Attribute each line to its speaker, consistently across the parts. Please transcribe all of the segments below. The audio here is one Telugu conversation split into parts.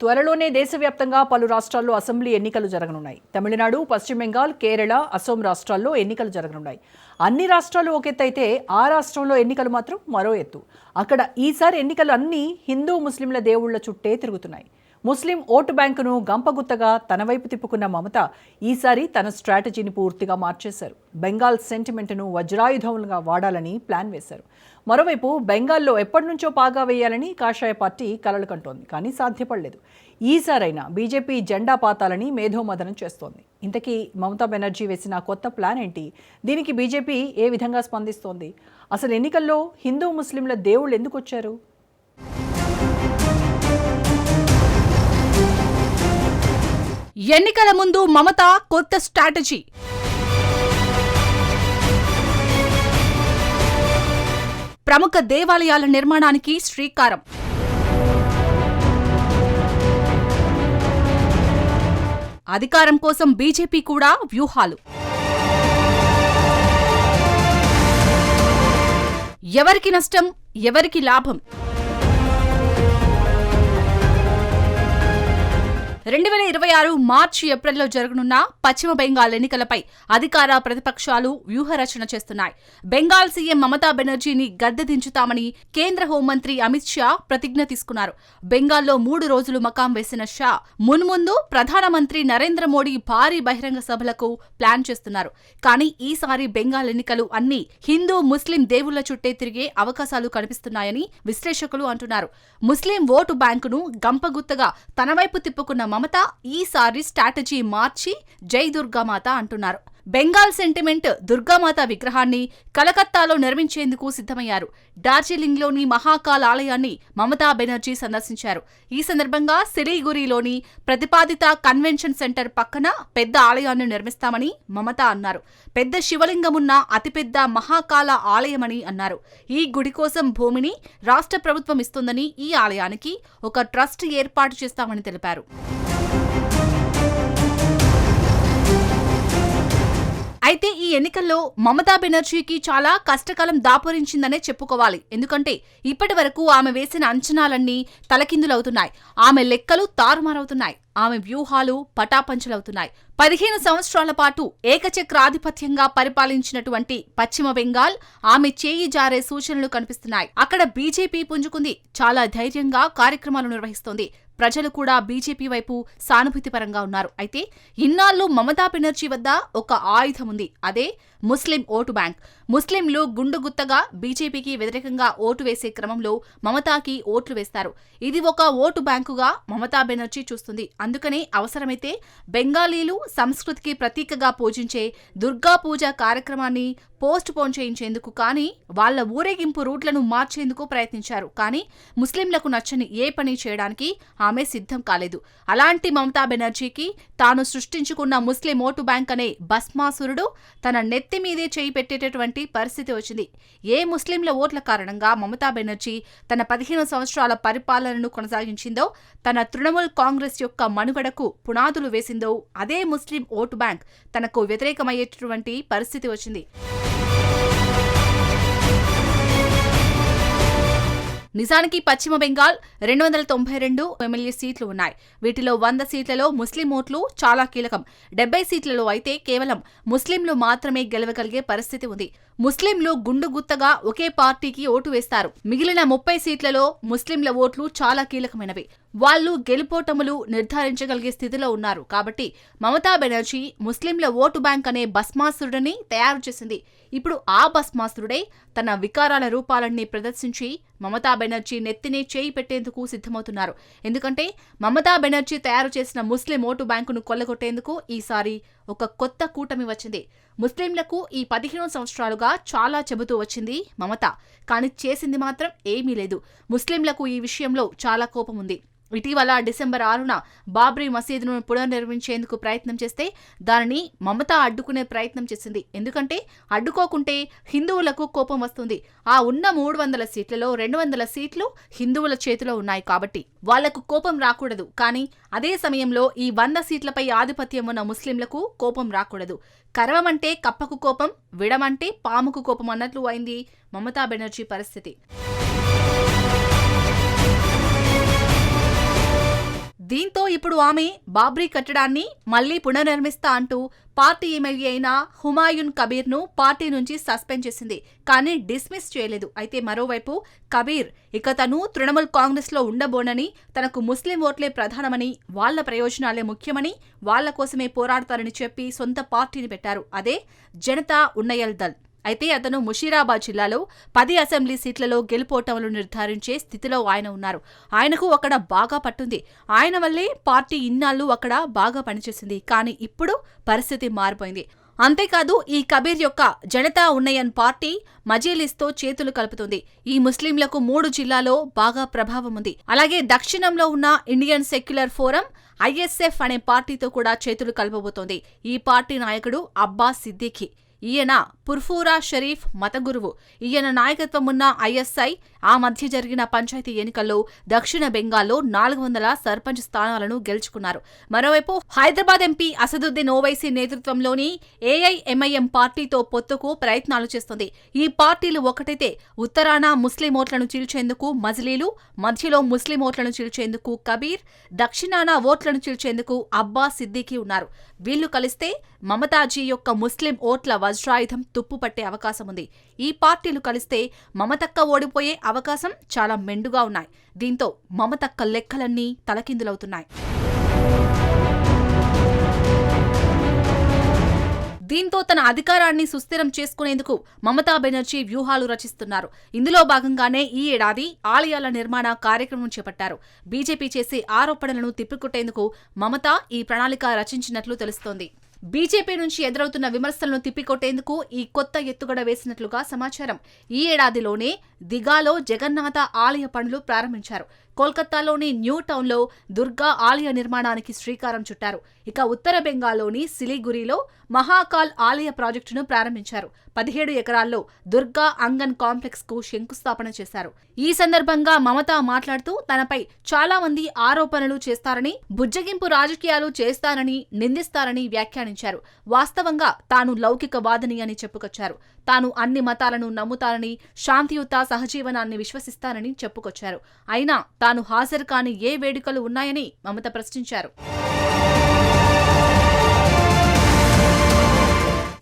Speaker 1: త్వరలోనే దేశవ్యాప్తంగా పలు రాష్ట్రాల్లో అసెంబ్లీ ఎన్నికలు జరగనున్నాయి. తమిళనాడు, పశ్చిమ బెంగాల్, కేరళ, అసోం రాష్ట్రాల్లో ఎన్నికలు జరగనున్నాయి. అన్ని రాష్ట్రాలు ఒక ఎత్తు అయితే ఆ రాష్ట్రంలో ఎన్నికలు మాత్రం మరో ఎత్తు. అక్కడ ఈసారి ఎన్నికలు అన్నీ హిందూ ముస్లింల దేవుళ్ల చుట్టే తిరుగుతున్నాయి. ముస్లిం ఓటు బ్యాంకును గంపగుత్తగా తన వైపు తిప్పుకున్న మమత ఈసారి తన స్ట్రాటజీని పూర్తిగా మార్చేశారు. బెంగాల్ సెంటిమెంట్ను వజ్రాయుధంగా వాడాలని ప్లాన్ వేశారు. మరోవైపు బెంగాల్లో ఎప్పటి నుంచో పాగా వేయాలని కాషాయ పార్టీ కలలు కంటోంది. కానీ సాధ్యపడలేదు. ఈసారైనా బీజేపీ జెండా పాతాలని మేధోమథనం చేస్తోంది. ఇంతకీ మమతా బెనర్జీ వేసిన కొత్త ప్లాన్ ఏంటి? దీనికి బీజేపీ ఏ విధంగా స్పందిస్తోంది? అసలు ఎన్నికల్లో హిందూ ముస్లింల దేవుళ్ళు ఎందుకు వచ్చారు?
Speaker 2: ఎన్నికల ముందు మమత కొత్త స్ట్రాటజీ. ప్రముఖ దేవాలయాల నిర్మాణానికి శ్రీకారం. అధికారం కోసం బీజేపీ కూడా వ్యూహాలు. ఎవరికి నష్టం, ఎవరికి లాభం? 2026 మార్చి ఏప్రిల్లో జరగనున్న పశ్చిమ బెంగాల్ ఎన్నికలపై అధికార ప్రతిపక్షాలు వ్యూహరచన చేస్తున్నాయి. బెంగాల్ సీఎం మమతా బెనర్జీని గద్దె దించుతామని కేంద్ర హోంమంత్రి అమిత్ షా ప్రతిజ్ఞ తీసుకున్నారు. బెంగాల్లో 3 రోజులు మకాం వేసిన షా మున్ముందు ప్రధానమంత్రి నరేంద్ర మోడీ భారీ బహిరంగ సభలకు ప్లాన్ చేస్తున్నారు. కానీ ఈసారి బెంగాల్ ఎన్నికలు అన్ని హిందూ ముస్లిం దేవుళ్ల చుట్టే తిరిగే అవకాశాలు కనిపిస్తున్నాయని విశ్లేషకులు అంటున్నారు. ముస్లిం ఓటు బ్యాంకును గంపగుత్తగా తన వైపు తిప్పుకున్న మమత ఈసారి స్ట్రాటజీ మార్చి జై దుర్గామాత అంటున్నారు. బెంగాల్ సెంటిమెంట్ దుర్గామాత విగ్రహాన్ని కలకత్తాలో నిర్మించేందుకు సిద్ధమయ్యారు. డార్జిలింగ్లోని మహాకాల్ ఆలయాన్ని మమతా బెనర్జీ సందర్శించారు. ఈ సందర్భంగా సిలిగురిలోని ప్రతిపాదిత కన్వెన్షన్ సెంటర్ పక్కన పెద్ద ఆలయాన్ని నిర్మిస్తామని మమత అన్నారు. పెద్ద శివలింగమున్న అతిపెద్ద మహాకాల ఆలయమని అన్నారు. ఈ గుడి కోసం భూమిని రాష్ట్ర ప్రభుత్వం ఇస్తుందని, ఈ ఆలయానికి ఒక ట్రస్ట్ ఏర్పాటు చేస్తామని తెలిపారు. అయితే ఈ ఎన్నికల్లో మమతా బెనర్జీకి చాలా కష్టకాలం దాపురించిందనే చెప్పుకోవాలి. ఎందుకంటే ఇప్పటి వరకు ఆమె వేసిన అంచనాలన్నీ తలకిందులవుతున్నాయి. ఆమె లెక్కలు తారుమారవుతున్నాయి. ఆమె వ్యూహాలు పటాపంచలవుతున్నాయి. 15 సంవత్సరాల పాటు ఏకచక్రాధిపత్యంగా పరిపాలించినటువంటి పశ్చిమ బెంగాల్ ఆమె చేయి జారే సూచనలు కనిపిస్తున్నాయి. అక్కడ బీజేపీ పుంజుకుంది. చాలా ధైర్యంగా కార్యక్రమాలు నిర్వహిస్తోంది. ప్రజలు కూడా బీజేపీ వైపు సానుభూతిపరంగా ఉన్నారు. అయితే ఇన్నాళ్లు మమతా బెనర్జీ వద్ద ఒక ఆయుధం ఉంది. అదే ముస్లిం ఓటు బ్యాంక్. ముస్లింలు గుండుగుత్తగా బీజేపీకి వ్యతిరేకంగా ఓటు వేసే క్రమంలో మమతాకి ఓట్లు వేస్తారు. ఇది ఒక ఓటు బ్యాంకుగా మమతా బెనర్జీ చూస్తుంది. అందుకనే అవసరమైతే బెంగాలీలు సంస్కృతికి ప్రతీకగా పూజించే దుర్గా పూజ కార్యక్రమాన్ని పోస్ట్ పోన్ చేయించేందుకు, కానీ వాళ్ల ఊరేగింపు రూట్లను మార్చేందుకు ప్రయత్నించారు. కానీ ముస్లింలకు నచ్చని ఏ పని చేయడానికి ఆమె సిద్ధం కాలేదు. అలాంటి మమతా బెనర్జీకి తాను సృష్టించుకున్న ముస్లిం ఓటు బ్యాంక్ అనే భస్మాసురుడు తన నెత్తి మీదే చేయి పెట్టేటటువంటి పరిస్థితి వచ్చింది. ఏ ముస్లింల ఓట్ల కారణంగా మమతా బెనర్జీ తన 15 సంవత్సరాల పరిపాలనను కొనసాగించిందో, తన తృణమూల్ కాంగ్రెస్ యొక్క మనుగడకు పునాదులు వేసిందో, అదే ముస్లిం ఓటు బ్యాంక్ తనకు వ్యతిరేకమయ్యేటటువంటి పరిస్థితి వచ్చింది. నిజానికి పశ్చిమ బెంగాల్ 292 ఎమ్మెల్యే సీట్లు ఉన్నాయి. వీటిలో 100 సీట్లలో ముస్లిం ఓట్లు చాలా కీలకం. 70 సీట్లలో అయితే కేవలం ముస్లింలు మాత్రమే గెలవగలిగే పరిస్థితి ఉంది. ముస్లింలు గుండుగుత్తగా ఒకే పార్టీకి ఓటు వేస్తారు. మిగిలిన 30 సీట్లలో ముస్లింల ఓట్లు చాలా కీలకమైనవి. వాళ్లు గెలుపోటములు నిర్ధారించగలిగే స్థితిలో ఉన్నారు. కాబట్టి మమతా బెనర్జీ ముస్లింల ఓటు బ్యాంక్ అనే భస్మాసురుడిని తయారు చేసింది. ఇప్పుడు ఆ భస్మాసురుడే తన వికారాల రూపాలన్నీ ప్రదర్శించి మమతా బెనర్జీ నెత్తినే చేయి పెట్టేందుకు సిద్ధమవుతున్నారు. ఎందుకంటే మమతా బెనర్జీ తయారు చేసిన ముస్లిం ఓటు బ్యాంకును కొల్లగొట్టేందుకు ఈసారి ఒక కొత్త కూటమి వచ్చింది. ముస్లింలకు ఈ 15 సంవత్సరాలుగా చాలా చెబుతూ వచ్చింది మమత. కానీ చేసింది మాత్రం ఏమీ లేదు. ముస్లింలకు ఈ విషయంలో చాలా కోపం ఉంది. ఇటీవల డిసెంబర్ 6న బాబ్రీ మసీదును పునర్నిర్మించేందుకు ప్రయత్నం చేస్తే దానిని మమత అడ్డుకునే ప్రయత్నం చేసింది. ఎందుకంటే అడ్డుకోకుంటే హిందువులకు కోపం వస్తుంది. ఆ ఉన్న 300 సీట్లలో 200 సీట్లు హిందువుల చేతిలో ఉన్నాయి కాబట్టి వాళ్లకు కోపం రాకూడదు. కానీ అదే సమయంలో ఈ 100 సీట్లపై ఆధిపత్యం ఉన్న ముస్లింలకు కోపం రాకూడదు. కరవమంటే కప్పకు కోపం, విడమంటే పాముకు కోపం అన్నట్లు అయింది మమతా బెనర్జీ పరిస్థితి. దీంతో ఇప్పుడు ఆమె బాబ్రీ కట్టడాన్ని మళ్లీ పునర్నిర్మిస్తా అంటూ పార్టీ ఎమ్మెల్యే అయిన హుమాయూన్ కబీర్ ను పార్టీ నుంచి సస్పెండ్ చేసింది. కానీ డిస్మిస్ చేయలేదు. అయితే మరోవైపు కబీర్ ఇక తను తృణమూల్ కాంగ్రెస్ లో ఉండబోనని, తనకు ముస్లిం ఓట్లే ప్రధానమని, వాళ్ల ప్రయోజనాలే ముఖ్యమని, వాళ్ల కోసమే పోరాడతారని చెప్పి సొంత పార్టీని పెట్టారు. అదే జనతా ఉన్నయల్ దళ్. అయితే అతను ముషీరాబాద్ జిల్లాలో 10 అసెంబ్లీ సీట్లలో గెలుపోటములు నిర్ధారించే స్థితిలో ఆయన ఉన్నారు. ఆయనకు అక్కడ బాగా పట్టుంది. ఆయన వల్లే పార్టీ ఇన్నాళ్లు అక్కడ బాగా పనిచేసింది. కానీ ఇప్పుడు పరిస్థితి మారిపోయింది. అంతేకాదు ఈ కబీర్ యొక్క జనతా ఉన్నయన్ పార్టీ మజీలిస్తో చేతులు కలుపుతుంది. ఈ ముస్లింలకు 3 జిల్లాలో బాగా ప్రభావం ఉంది. అలాగే దక్షిణంలో ఉన్న ఇండియన్ సెక్యులర్ ఫోరం ISF అనే పార్టీతో కూడా చేతులు కలపబోతోంది. ఈ పార్టీ నాయకుడు అబ్బాస్ సిద్దిఖీ. ఈయన పుర్ఫూరా షరీఫ్ మత గురువు. ఈయన నాయకత్వం ఉన్న ISI ఆ మధ్య జరిగిన పంచాయతీ ఎన్నికల్లో దక్షిణ బెంగాల్లో 400 సర్పంచ్ స్థానాలను గెలుచుకున్నారు. మరోవైపు హైదరాబాద్ ఎంపీ అసదుద్దీన్ ఓవైసీ నేతృత్వంలోని AIMIM పార్టీతో పొత్తుకు ప్రయత్నాలు చేస్తుంది. ఈ పార్టీలు ఒకటైతే ఉత్తరాన ముస్లిం ఓట్లను చీల్చేందుకు మజ్లీలు, మధ్యలో ముస్లిం ఓట్లను చీల్చేందుకు కబీర్, దక్షిణాన ఓట్లను చీల్చేందుకు అబ్బాస్ సిద్దిఖీ ఉన్నారు. వీళ్లు కలిస్తే మమతాజీ యొక్క ముస్లిం ఓట్ల వజ్రాయుధం తుప్పుపట్టే అవకాశం ఉంది. ఈ పార్టీలు కలిస్తే మమతక్క ఓడిపోయే అవకాశం చాలా మెండుగా ఉన్నాయి. దీంతో మమతక్క లెక్కలన్నీ తలకిందులవుతున్నాయి. దీంతో తన అధికారాన్ని సుస్థిరం చేసుకునేందుకు మమతా బెనర్జీ వ్యూహాలు రచిస్తున్నారు. ఇందులో భాగంగానే ఈ ఏడాది ఆలయాల నిర్మాణ కార్యక్రమం చేపట్టారు. బీజేపీ చేసే ఆరోపణలను తిప్పికొట్టేందుకు మమత ఈ ప్రణాళిక రచించినట్లు తెలుస్తోంది. బీజేపీ నుంచి ఎదురవుతున్న విమర్శలను తిప్పికొట్టేందుకు ఈ కొత్త ఎత్తుగడ వేసినట్లుగా సమాచారం. ఈ ఏడాదిలోనే దిగాలో జగన్నాథ ఆలయ పనులు ప్రారంభించారు. కోల్కతాలోని న్యూ టౌన్లో దుర్గా ఆలయ నిర్మాణానికి శ్రీకారం చుట్టారు. ఇక ఉత్తర బెంగాల్లోని సిలిగురిలో మహాకాల్ ఆలయ ప్రాజెక్టును ప్రారంభించారు. 17 ఎకరాల్లో దుర్గా అంగన్ కాంప్లెక్స్ కు శంకుస్థాపన చేశారు. ఈ సందర్భంగా మమత మాట్లాడుతూ తనపై చాలా మంది ఆరోపణలు చేస్తారని, బుజ్జగింపు రాజకీయాలు చేస్తారని, నిందిస్తారని వ్యాఖ్యానించారు. వాస్తవంగా తాను లౌకికవాదిని అని చెప్పుకొచ్చారు. తాను అన్ని మతాలను నమ్ముతానని, శాంతియుత సహజీవనాన్ని విశ్వసిస్తానని చెప్పుకొచ్చారు. అయినా తాను హాజరు కాని ఏ వేడుకలు ఉన్నాయని మమత ప్రశ్నించారు.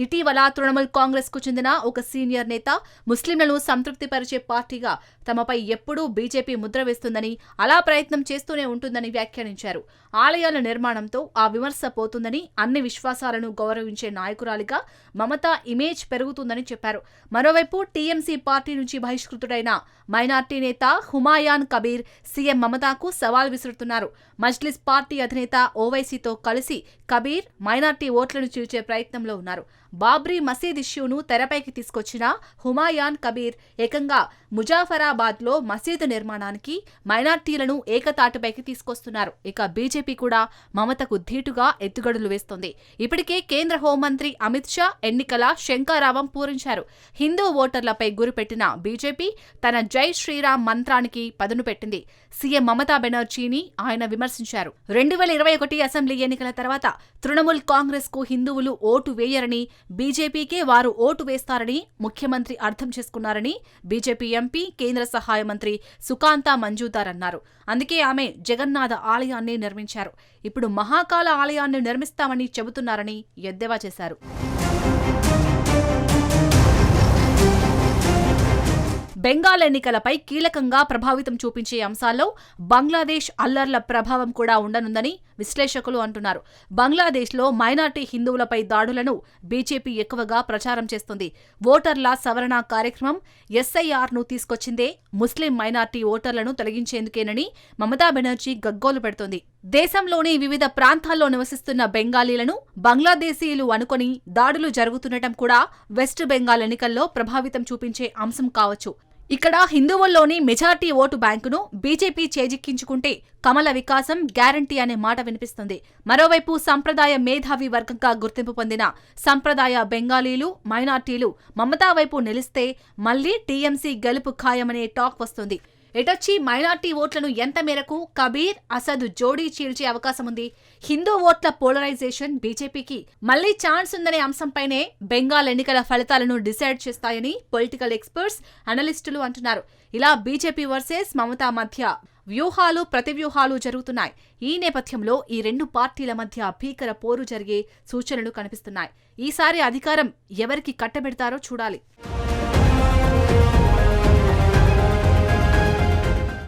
Speaker 2: ఇటీవల తృణమూల్ కాంగ్రెస్ కు చెందిన ఒక సీనియర్ నేత ముస్లింలను సంతృప్తిపరిచే పార్టీగా తమపై ఎప్పుడూ బీజేపీ ముద్ర వేస్తుందని, అలా ప్రయత్నం చేస్తూనే ఉంటుందని వ్యాఖ్యానించారు. ఆలయాల నిర్మాణంతో ఆ విమర్శ పోతుందని, అన్ని విశ్వాసాలను గౌరవించే నాయకురాలిగా మమతా ఇమేజ్ పెరుగుతుందని చెప్పారు. మరోవైపు టీఎంసీ పార్టీ నుంచి బహిష్కృతుడైన మైనార్టీ నేత హుమాయూన్ కబీర్ సీఎం మమతాకు సవాల్ విసురుతున్నారు. మజ్లిస్ పార్టీ అధినేత ఓవైసీతో కలిసి కబీర్ మైనార్టీ ఓట్లను చీల్చే ప్రయత్నంలో ఉన్నారు. బాబ్రీ మసీద్ ఇష్యూను తెరపైకి తీసుకొచ్చిన హుమాయూన్ కబీర్ ఏకంగా ముజాఫరాబాద్లో మసీదు నిర్మాణానికి మైనార్టీలను ఏకతాటిపైకి తీసుకొస్తున్నారు. ఇక బీజేపీ కూడా మమతకు ధీటుగా ఎత్తుగడులు వేస్తోంది. ఇప్పటికే కేంద్ర హోంమంత్రి అమిత్ షా ఎన్నికల శంఖారావం పూరించారు. హిందూ ఓటర్లపై గురిపెట్టిన బీజేపీ తన జై శ్రీరామ్ మంత్రానికి పదును పెట్టింది. సీఎం మమతా బెనర్జీని ఆయన విమర్శించారు. 2021 అసెంబ్లీ ఎన్నికల తర్వాత తృణమూల్ కాంగ్రెస్ కు హిందువులు ఓటు వేయరని, బీజేపీకే వారు ఓటు వేస్తారని ముఖ్యమంత్రి అర్థం చేసుకున్నారని బీజేపీ ఎంపీ, కేంద్ర సహాయ మంత్రి సుకాంతా మంజుదార్ అన్నారు. అందుకే ఆమె జగన్నాథ ఆలయాన్ని నిర్మించారు. ఇప్పుడు మహాకాల ఆలయాన్ని నిర్మిస్తామని చెబుతున్నారని ఎద్దేవా చేశారు. బెంగాల్ ఎన్నికలపై కీలకంగా ప్రభావితం చూపించే అంశాల్లో బంగ్లాదేశ్ అల్లర్ల ప్రభావం కూడా ఉండనుందని విశ్లేషకులు అంటున్నారు. బంగ్లాదేశ్లో మైనార్టీ హిందువులపై దాడులను బీజేపీ ఎక్కువగా ప్రచారం చేస్తుంది. ఓటర్ల సవరణ కార్యక్రమం SIRను తీసుకొచ్చిందే ముస్లిం మైనార్టీ ఓటర్లను తొలగించేందుకేనని మమతా బెనర్జీ గగ్గోలు పెడుతోంది. దేశంలోని వివిధ ప్రాంతాల్లో నివసిస్తున్న బెంగాలీలను బంగ్లాదేశీయులు అనుకొని దాడులు జరుగుతుండటం కూడా వెస్ట్ బెంగాల్ ఎన్నికల్లో ప్రభావితం చూపించే అంశం కావచ్చు. ఇక్కడ హిందువుల్లోని మెజార్టీ ఓటు బ్యాంకును బీజేపీ చేజిక్కించుకుంటే కమల వికాసం గ్యారంటీ అనే మాట వినిపిస్తుంది. మరోవైపు సంప్రదాయ మేధావి వర్గంగా గుర్తింపు పొందిన సంప్రదాయ బెంగాలీలు, మైనార్టీలు మమతా వైపు నిలిస్తే మళ్లీ టీఎంసీ గెలుపు ఖాయమనే టాక్ వస్తుంది. ఎటొచ్చి మైనార్టీ ఓట్లను ఎంత మేరకు కబీర్, అసద్ జోడీ చీల్చే అవకాశం ఉంది? హిందూ ఓట్ల పోలరైజేషన్ బీజేపీకి మళ్లీ ఛాన్స్ ఉందనే అంశంపైనే బెంగాల్ ఎన్నికల ఫలితాలను డిసైడ్ చేస్తాయని పొలిటికల్ ఎక్స్పర్ట్స్, అనలిస్టులు అంటున్నారు. ఇలా బీజేపీ వర్సెస్ మమతా మధ్య వ్యూహాలు ప్రతివ్యూహాలు జరుగుతున్నాయి. ఈ నేపథ్యంలో ఈ రెండు పార్టీల మధ్య భీకర పోరు జరిగే సూచనలు కనిపిస్తున్నాయి. ఈసారి అధికారం ఎవరికి కట్టబెడతారో చూడాలి.